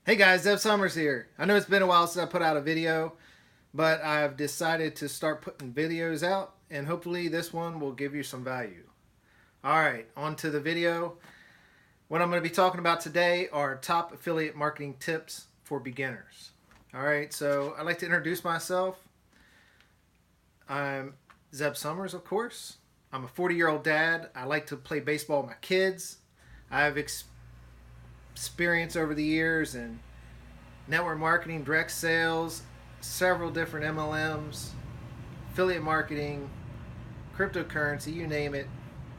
Hey guys, Zeb Summers here. I know it's been a while since I put out a video, but I've decided to start putting videos out, and hopefully this one will give you some value. Alright, on to the video. What I'm going to be talking about today are top affiliate marketing tips for beginners. Alright, so I'd like to introduce myself. I'm Zeb Summers, of course. I'm a 40-year-old dad. I like to play baseball with my kids. I have experience over the years in network marketing, direct sales, several different MLMs, affiliate marketing, cryptocurrency, you name it,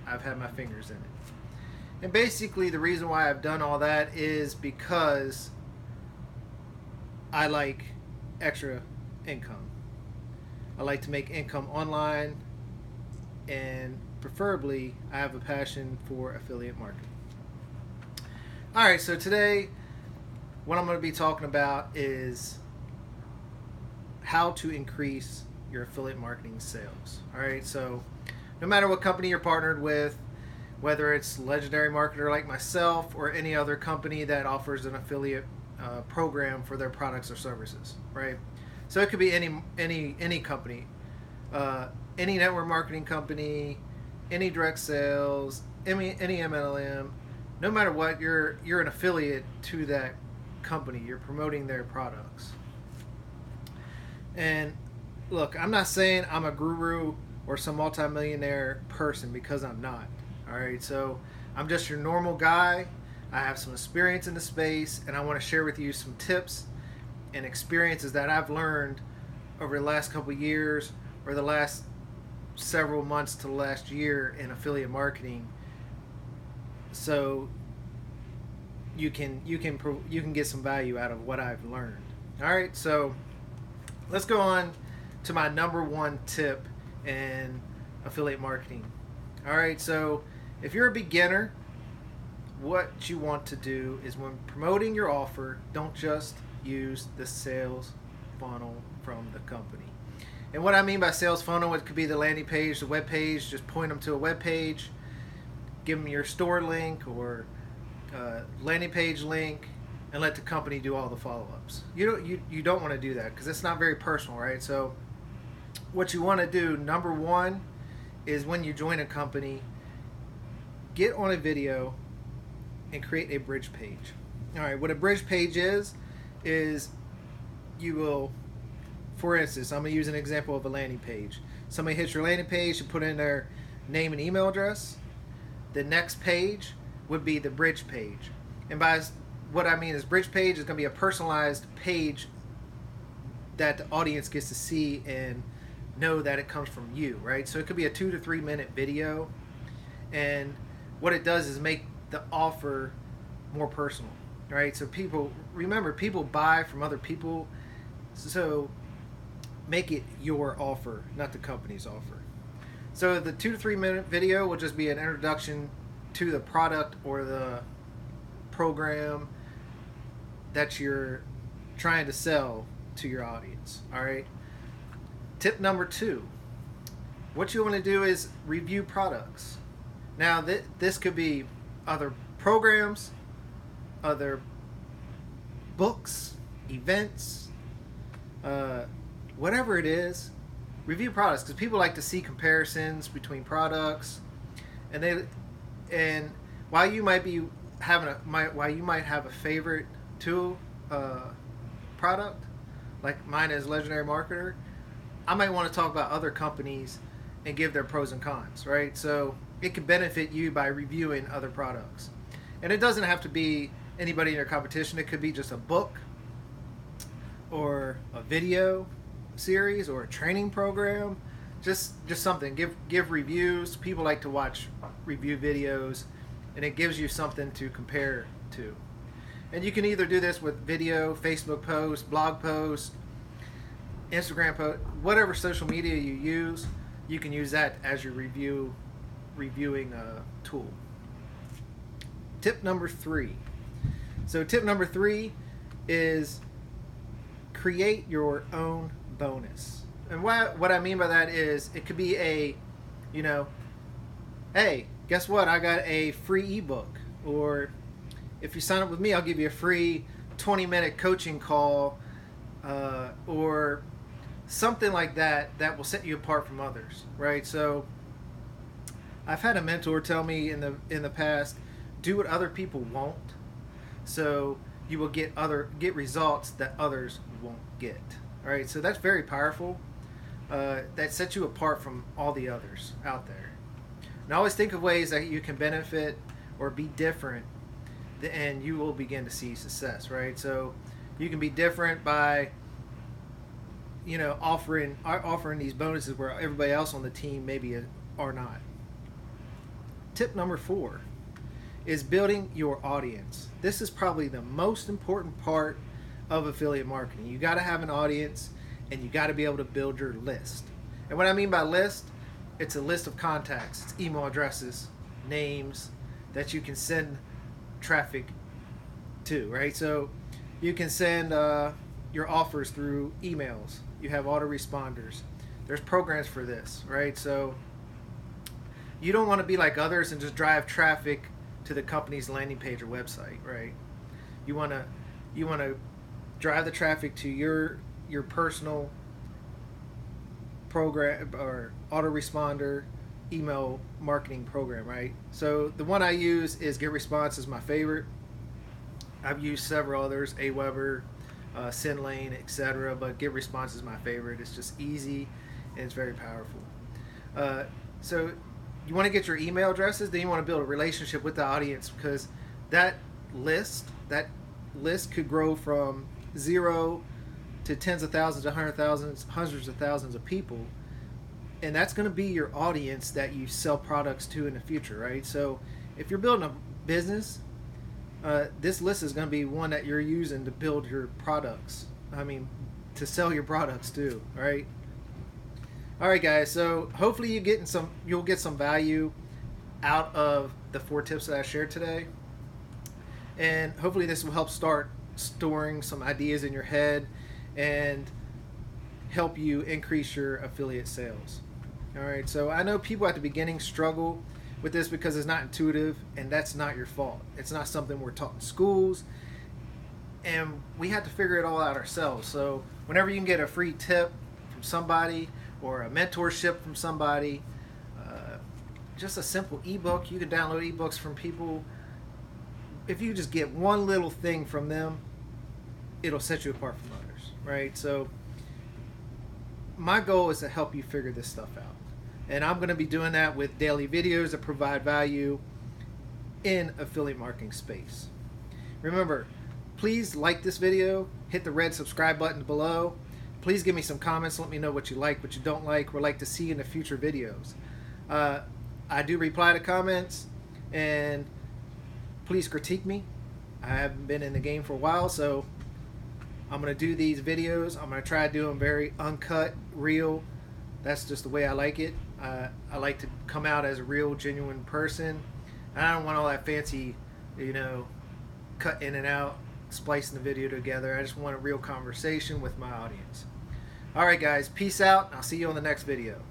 I've had my fingers in it. And basically the reason why I've done all that is because I like extra income. I like to make income online, and preferably I have a passion for affiliate marketing. Alright, so today what I'm going to be talking about is how to increase your affiliate marketing sales. Alright, so no matter what company you're partnered with, whether it's legendary marketer like myself or any other company that offers an affiliate program for their products or services, right? So it could be any company, any network marketing company, any direct sales, any MLM. No matter what, you're an affiliate to that company. You're promoting their products. And look, I'm not saying I'm a guru or some multimillionaire person, because I'm not. Alright, so I'm just your normal guy. I have some experience in the space, and I want to share with you some tips and experiences that I've learned over the last couple of years, or the last several months to the last year in affiliate marketing, so you can get some value out of what I've learned. All right, so let's go on to my number one tip in affiliate marketing. All right, so if you're a beginner, what you want to do is, when promoting your offer, don't just use the sales funnel from the company. And what I mean by sales funnel, it could be the landing page, the web page. Just point them to a web page, give them your store link or landing page link, and let the company do all the follow-ups. You don't want to do that, because it's not very personal, right? So what you want to do, number one, is when you join a company, get on a video and create a bridge page. All right, what a bridge page is you will, for instance, I'm going to use an example of a landing page. Somebody hits your landing page, you put in their name and email address. The next page would be the bridge page. And by what I mean is, bridge page is going to be a personalized page that the audience gets to see and know that it comes from you, right? So it could be a 2 to 3 minute video, and what it does is make the offer more personal, right? So people buy from other people, so make it your offer, not the company's offer. So the 2 to 3 minute video will just be an introduction to the product or the program that you're trying to sell to your audience. All right. Tip number 2. What you want to do is review products. Now this could be other programs, other books, events, whatever it is. Review products, because people like to see comparisons between products, and while you might have a favorite tool product, like mine is Legendary Marketer, I might want to talk about other companies and give their pros and cons, right? So it could benefit you by reviewing other products. And it doesn't have to be anybody in your competition. It could be just a book or a video series or a training program. Just something. Give reviews. People like to watch review videos, and it gives you something to compare to. And you can either do this with video, Facebook posts, blog posts, Instagram post, whatever social media you use. You can use that as your reviewing tool. Tip number 3. So tip number 3 is create your own bonus. And what I mean by that is, it could be hey, guess what? I got a free ebook. Or if you sign up with me, I'll give you a free 20-minute coaching call or something like that that will set you apart from others, right? So I've had a mentor tell me in the past, do what other people won't, so you will get results that others won't get. All right, so that's very powerful. That sets you apart from all the others out there. And always think of ways that you can benefit or be different, and you will begin to see success, right? So you can be different by, offering these bonuses where everybody else on the team maybe are not. Tip number 4 is building your audience. This is probably the most important part of affiliate marketing. You got to have an audience, and you got to be able to build your list. And what I mean by list, it's a list of contacts, it's email addresses, names that you can send traffic to, right? So you can send your offers through emails. You have autoresponders. There's programs for this, right? So you don't want to be like others and just drive traffic to the company's landing page or website, right? You want to drive the traffic to your personal program or autoresponder email marketing program, right? So the one I use is GetResponse is my favorite. I've used several others, Aweber, SendLane, etc., but GetResponse is my favorite. It's just easy and it's very powerful. So you want to get your email addresses, then you want to build a relationship with the audience, because that list could grow from 0 to tens of thousands, 100,000, hundreds of thousands of people, and that's going to be your audience that you sell products to in the future, right? So if you're building a business, this list is going to be one that you're using to build your products. To sell your products too, right? All right, guys. So hopefully you'll get some value out of the 4 tips that I shared today, and hopefully this will help start storing some ideas in your head and help you increase your affiliate sales. All right. So I know people at the beginning struggle with this because it's not intuitive, and that's not your fault. It's not something we're taught in schools, and we have to figure it all out ourselves. So whenever you can get a free tip from somebody or a mentorship from somebody, just a simple ebook, you can download ebooks from people. If you just get one little thing from them, it'll set you apart from others, right? So my goal is to help you figure this stuff out. And I'm going to be doing that with daily videos that provide value in affiliate marketing space. Remember, please like this video, hit the red subscribe button below. Please give me some comments, let me know what you like, what you don't like, or like to see in the future videos. I do reply to comments, and please critique me. I haven't been in the game for a while, so I'm going to do these videos. I'm going to try to do them very uncut, real. That's just the way I like it. I like to come out as a real, genuine person. I don't want all that fancy, cut in and out, splicing the video together. I just want a real conversation with my audience. All right, guys. Peace out. I'll see you on the next video.